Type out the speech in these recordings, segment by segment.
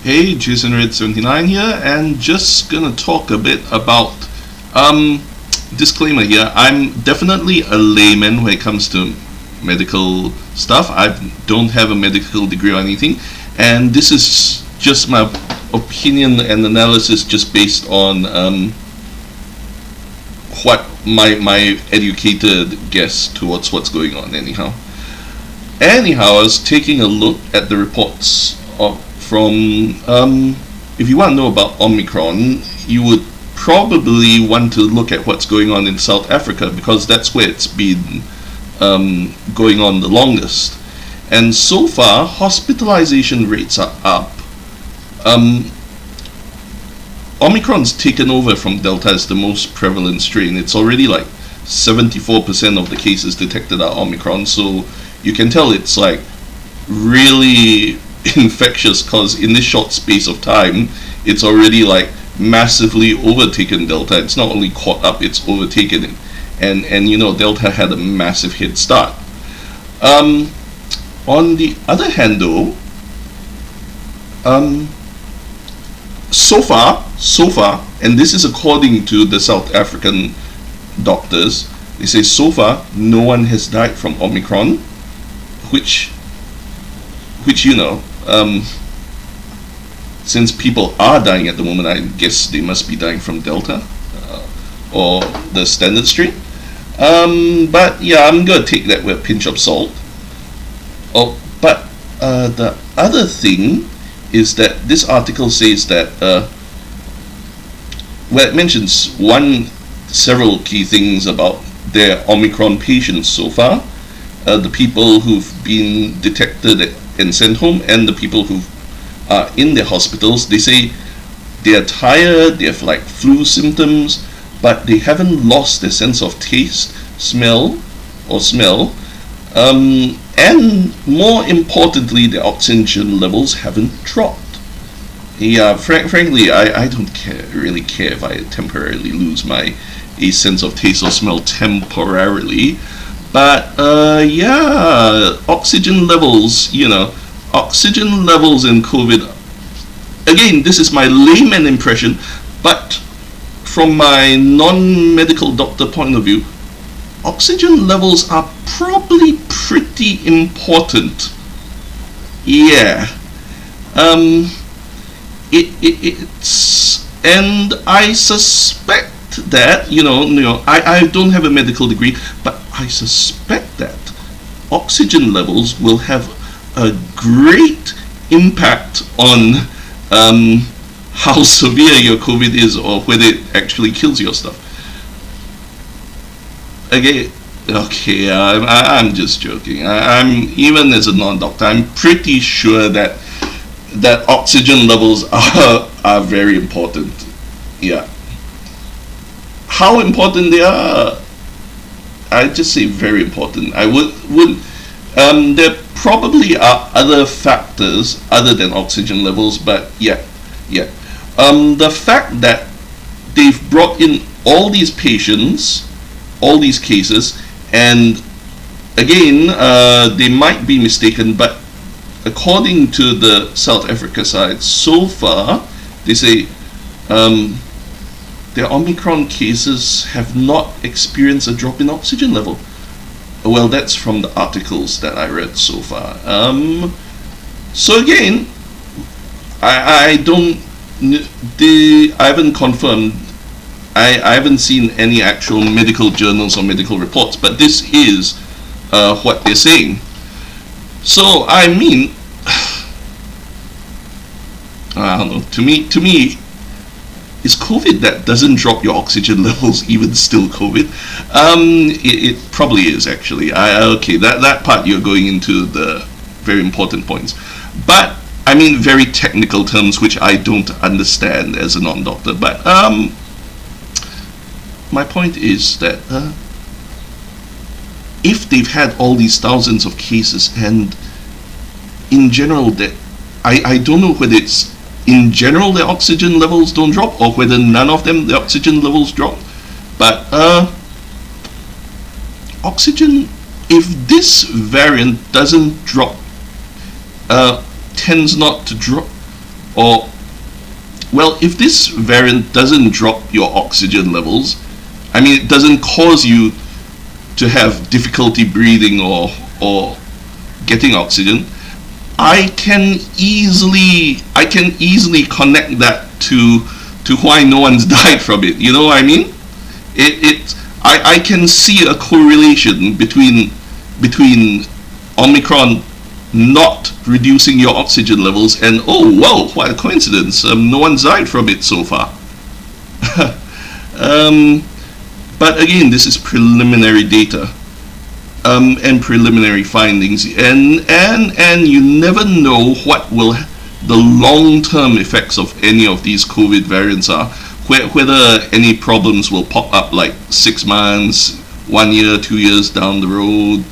Hey, Jason Red 79 here, and just gonna talk a bit about um disclaimer here. I'm definitely a layman when it comes to medical stuff. I don't have a medical degree or anything, and this is just my opinion and analysis just based on what my educated guess towards what's going on. Anyhow, I was taking a look at the reports from if you want to know about Omicron, you would probably want to look at what's going on in South Africa, because that's where it's been going on the longest. And so far, hospitalization rates are up. Omicron's taken over from Delta as the most prevalent strain. It's already like 74% of the cases detected are Omicron, so you can tell it's like really infectious, because in this short space of time it's already like massively overtaken Delta. It's not only caught up, it's overtaken it. And you know, Delta had a massive head start. On the other hand though, so far, and this is according to the South African doctors, they say so far no one has died from Omicron, which you know, since people are dying at the moment, I guess they must be dying from Delta or the standard strain. But yeah, I'm gonna take that with a pinch of salt. Oh, but the other thing is that this article says that well, it mentions several key things about their Omicron patients so far, the people who've been detected and sent home, and the people who are in their hospitals. They say they are tired, they have like flu symptoms, but they haven't lost their sense of taste, smell, and more importantly, their oxygen levels haven't dropped. Yeah, frankly, I don't really care if I temporarily lose my sense of taste or smell temporarily. But yeah, oxygen levels in COVID. Again, this is my layman impression, but from my non-medical doctor point of view, oxygen levels are probably pretty important. Yeah. It's, and I suspect that, I don't have a medical degree, but I suspect that oxygen levels will have a great impact on how severe your COVID is, or whether it actually kills your stuff. Okay, I'm just joking. I'm even as a non-doctor, I'm pretty sure that oxygen levels are very important. Yeah. How important they are, I just say very important. I would there probably are other factors other than oxygen levels, but yeah. The fact that they've brought in all these patients, all these cases, and again, they might be mistaken, but according to the South Africa side, so far, they say their Omicron cases have not experienced a drop in oxygen level. Well, that's from the articles that I read so far. So again, I haven't confirmed. I haven't seen any actual medical journals or medical reports, but this is what they're saying. So I mean, I don't know. To me, is COVID that doesn't drop your oxygen levels even still COVID? It probably is, actually. Okay, that part you're going into the very important points, but I mean very technical terms which I don't understand as a non-doctor. But my point is that if they've had all these thousands of cases, and in general that I don't know whether it's in general their oxygen levels don't drop, or whether none of them the oxygen levels drop, but oxygen, if this variant doesn't drop, tends not to drop, or, well, if this variant doesn't drop your oxygen levels, I mean, it doesn't cause you to have difficulty breathing or getting oxygen, I can easily connect that to why no one's died from it. You know what I mean? I can see a correlation between Omicron not reducing your oxygen levels and, oh wow, what a coincidence, no one's died from it so far. But again, this is preliminary data, and preliminary findings, and you never know what will the long-term effects of any of these COVID variants are, whether any problems will pop up like 6 months, 1 year, 2 years down the road.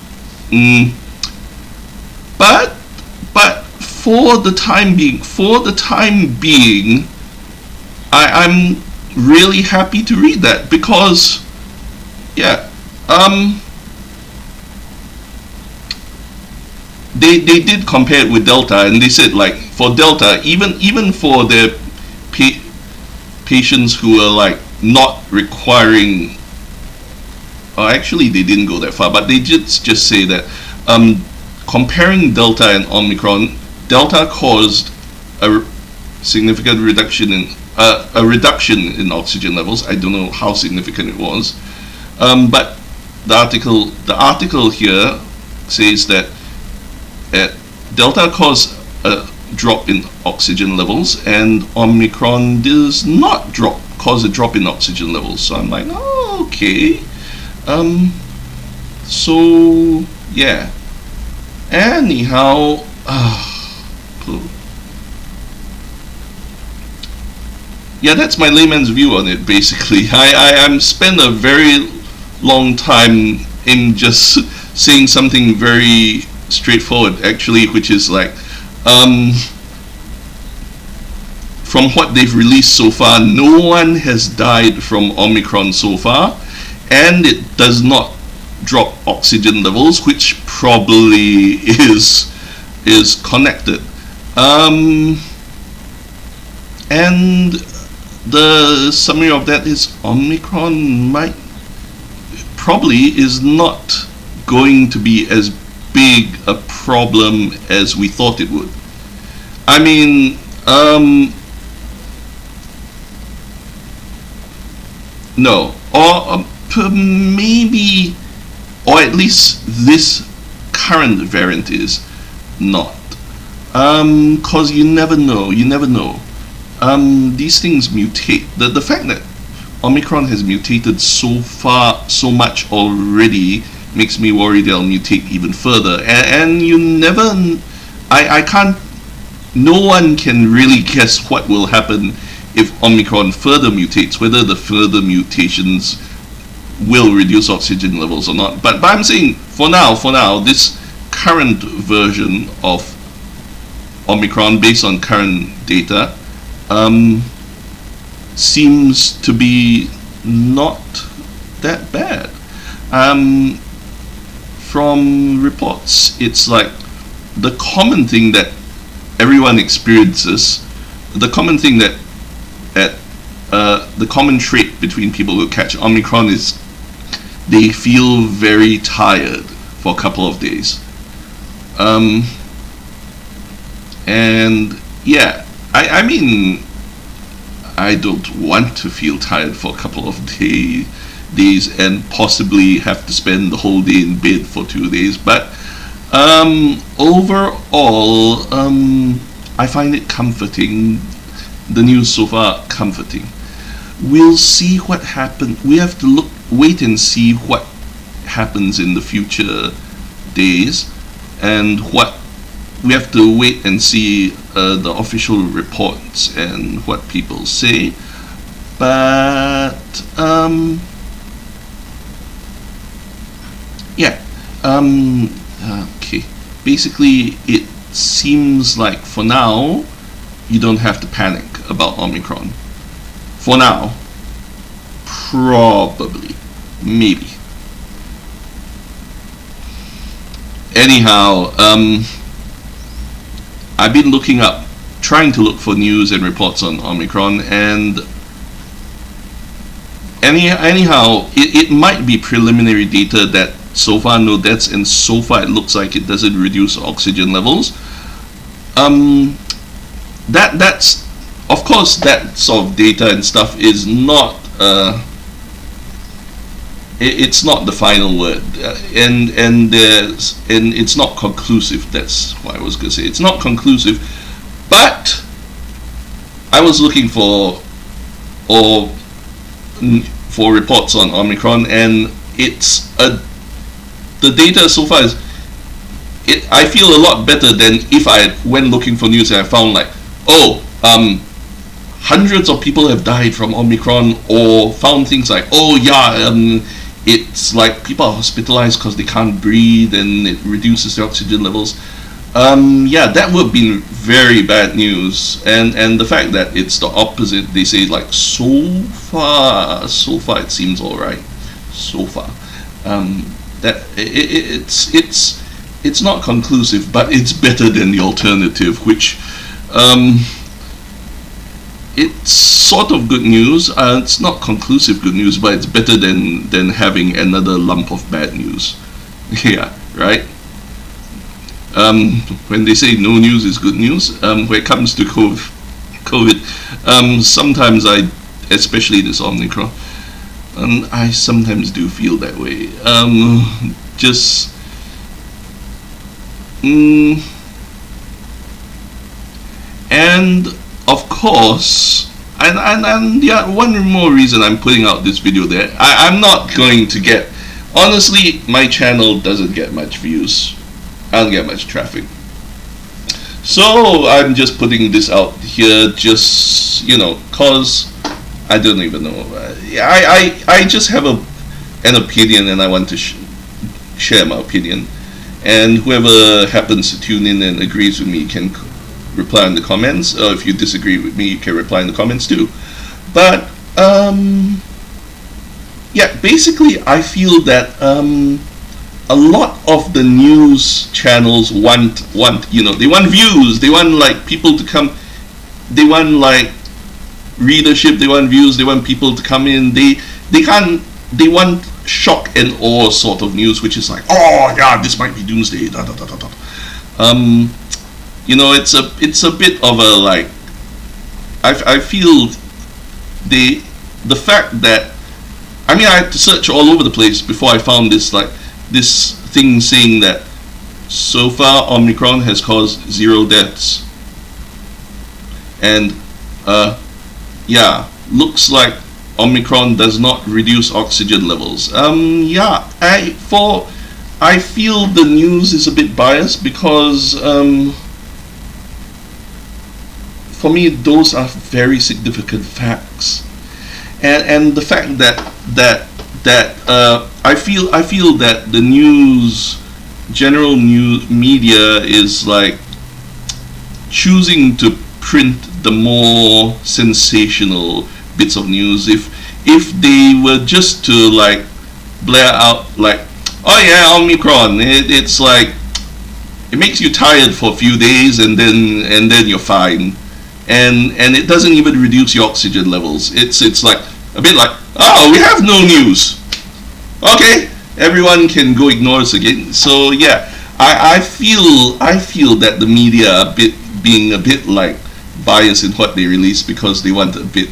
But for the time being, I'm really happy to read that, because they did compare it with Delta, and they said, like, for Delta, even for their patients who are like not requiring, actually they didn't go that far, but they just say that comparing Delta and Omicron, Delta caused a significant reduction in oxygen levels. I don't know how significant it was, but the article here says that Delta caused a drop in oxygen levels, and Omicron does not cause a drop in oxygen levels. So I'm like, oh, okay. So yeah. Anyhow, yeah, that's my layman's view on it. Basically, I spent a very long time in just saying something very straightforward, actually, which is like, from what they've released so far, no one has died from Omicron so far, and it does not drop oxygen levels, which probably is connected. And the summary of that is Omicron probably is not going to be as big a problem as we thought it would. I mean, no, or maybe, or at least this current variant is not, cause you never know. These things mutate. The fact that Omicron has mutated so much already makes me worry they'll mutate even further. And you never, I can't, no one can really guess what will happen if Omicron further mutates, whether the further mutations will reduce oxygen levels or not. But I'm saying, for now, this current version of Omicron, based on current data, seems to be not that bad. From reports, it's like the common thing that everyone experiences, the common thing that the common trait between people who catch Omicron is they feel very tired for a couple of days. And yeah, I mean, I don't want to feel tired for a couple of days and possibly have to spend the whole day in bed for 2 days, but overall, I find it comforting. The news so far comforting. We'll see what happens. We have to wait and see what happens in the future days, and we have to wait and see the official reports and what people say. But yeah, okay. Basically, it seems like for now you don't have to panic about Omicron. For now, probably, maybe. Anyhow, I've been looking up trying to look for news and reports on Omicron, and anyhow, it might be preliminary data that so far no deaths, and so far it looks like it doesn't reduce oxygen levels. That's of course, that sort of data and stuff is not it's not the final word, and it's not conclusive. That's what I was gonna say. It's not conclusive, but I was looking for reports on Omicron, and the data so far is I feel a lot better than if I went looking for news and I found like, hundreds of people have died from Omicron, or found things like, it's like people are hospitalized because they can't breathe and it reduces their oxygen levels. That would be very bad news. And the fact that it's the opposite, they say like so far it seems alright. So far, that it's not conclusive, but it's better than the alternative, which it's sort of good news. It's not conclusive good news, but it's better than having another lump of bad news. Yeah, right. When they say no news is good news, when it comes to COVID, sometimes especially this Omicron, I sometimes do feel that way. And of course, and yeah, one more reason I'm putting out this video there, I'm not going to get, honestly, my channel doesn't get much views. I don't get much traffic. So I'm just putting this out here, just, cause I don't even know. I just have an opinion, and I want to share my opinion. And whoever happens to tune in and agrees with me can reply in the comments. Or if you disagree with me, you can reply in the comments too. But basically, I feel that a lot of the news channels want they want views, they want like people to come, they want like readership, they want views, they want people to come in. They want shock and awe sort of news, which is like, this might be doomsday, it's a bit of a like, I feel the fact that, I had to search all over the place before I found this thing saying that so far Omicron has caused 0 deaths, and looks like Omicron does not reduce oxygen levels. I feel the news is a bit biased, because for me those are very significant facts, and the fact that I feel that the general news media is like choosing to print the more sensational bits of news. If they were just to like blare out like, Omicron, it's like it makes you tired for a few days and then you're fine, and it doesn't even reduce your oxygen levels. It's like a bit like, we have no news. Okay, everyone can go ignore us again. So yeah, I feel that the media are being a bit like biased in what they release, because they want a bit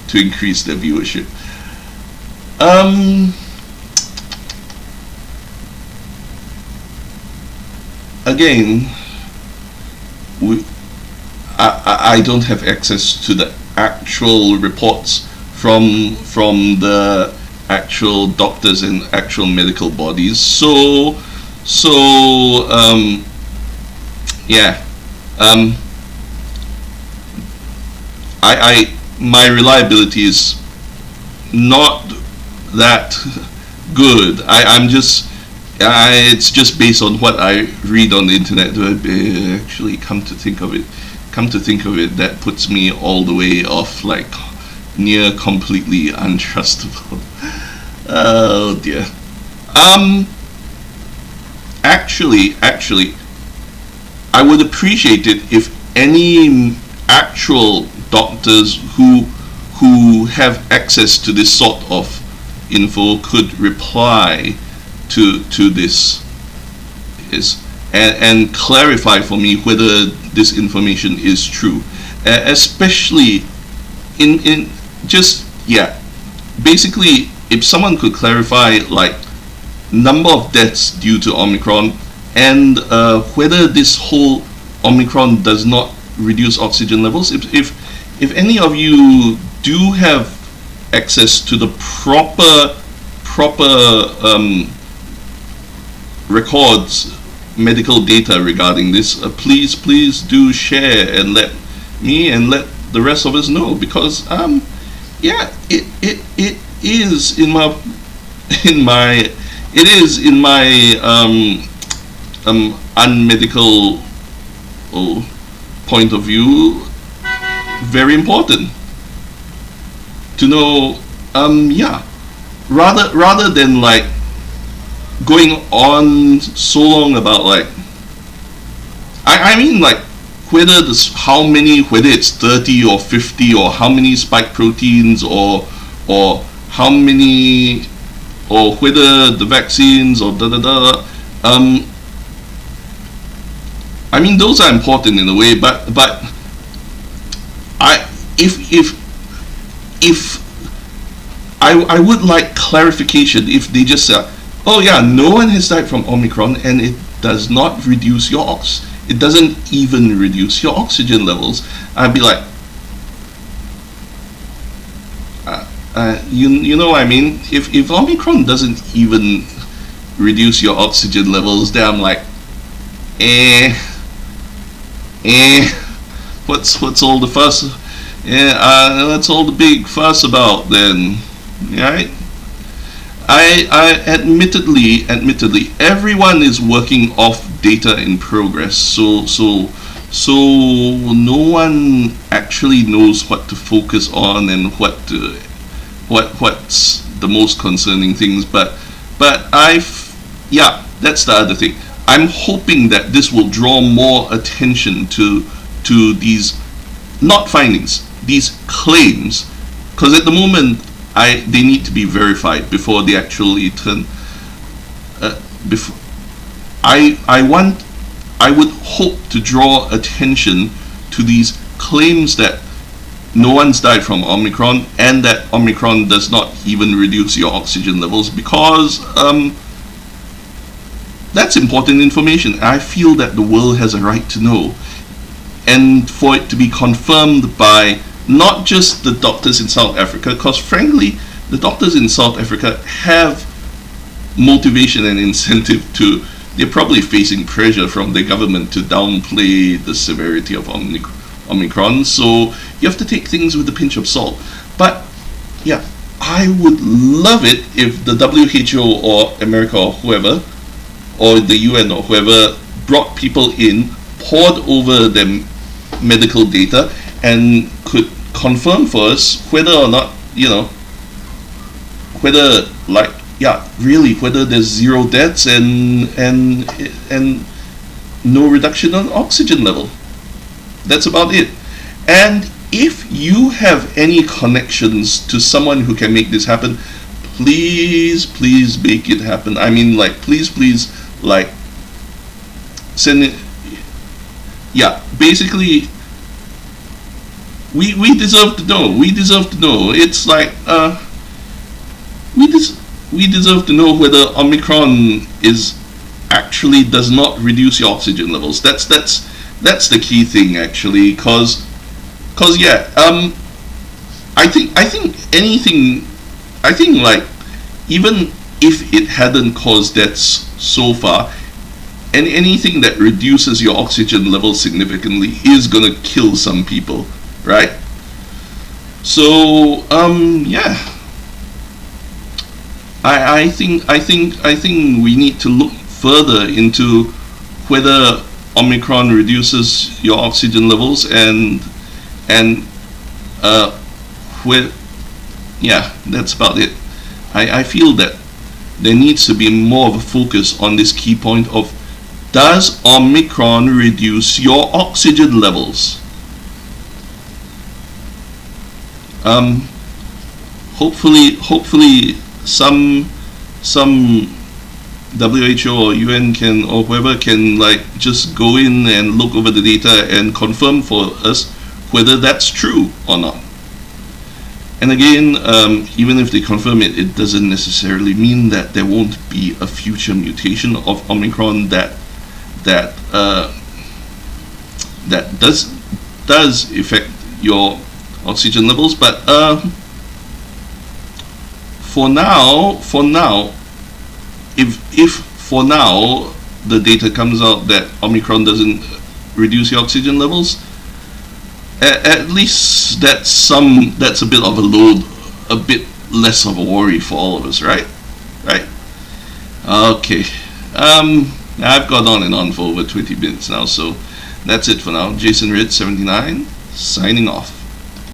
to increase their viewership. Again, I don't have access to the actual reports from the actual doctors and actual medical bodies, so my reliability is not that good. It's just based on what I read on the internet. Actually, come to think of it, that puts me all the way off, like near completely untrustable. Oh dear. Actually, I would appreciate it if any actual doctors who have access to this sort of info could reply to this is and clarify for me whether this information is true, especially in just basically if someone could clarify like number of deaths due to Omicron and whether this whole Omicron does not reduce oxygen levels. If any of you do have access to the proper records, medical data regarding this, please do share and let me and let the rest of us know, because it is in my unmedical point of view very important to know. Rather than like going on so long about like I mean like whether it's 30 or 50 or how many spike proteins or how many, or whether the vaccines or I mean those are important in a way, but I would like clarification. If they just say, oh yeah, no one has died from Omicron and it does not reduce your it doesn't even reduce your oxygen levels, I'd be like, you know what I mean? If Omicron doesn't even reduce your oxygen levels, then I'm like, what's all the fuss? That's all the big fuss about then, right? I admittedly, everyone is working off data in progress, so no one actually knows what to focus on and what's the most concerning things. But that's the other thing. I'm hoping that this will draw more attention to these not findings, these claims, because at the moment they need to be verified before they actually turn. I would hope to draw attention to these claims that no one's died from Omicron and that Omicron does not even reduce your oxygen levels, because that's important information. I feel that the world has a right to know, and for it to be confirmed by not just the doctors in South Africa, because frankly the doctors in South Africa have motivation and incentive to, they're probably facing pressure from the government to downplay the severity of Omicron, so you have to take things with a pinch of salt. But yeah, I would love it if the WHO or America or whoever, or the UN or whoever, brought people in, poured over them medical data, and could confirm for us whether or not, whether like, really, whether there's zero deaths and no reduction on oxygen level. That's about it. And if you have any connections to someone who can make this happen, please make it happen. I mean, like, please, like, send it. Yeah, basically, we deserve to know. We deserve to know. It's like, we deserve to know whether Omicron actually does not reduce your oxygen levels. That's the key thing, actually, because I think like, even if it hadn't caused deaths so far, and anything that reduces your oxygen levels significantly is gonna kill some people, right? So I think we need to look further into whether Omicron reduces your oxygen levels, and that's about it. I feel that there needs to be more of a focus on this key point of, does Omicron reduce your oxygen levels? Hopefully some WHO or UN can, or whoever can, like, just go in and look over the data and confirm for us whether that's true or not. And again, even if they confirm it, it doesn't necessarily mean that there won't be a future mutation of Omicron that does affect your oxygen levels. But for now, if for now the data comes out that Omicron doesn't reduce your oxygen levels, at least that's a bit of a load, a bit less of a worry for all of us, right? Okay. I've gone on and on for over 20 minutes now, so that's it for now. Jason Red 79 signing off.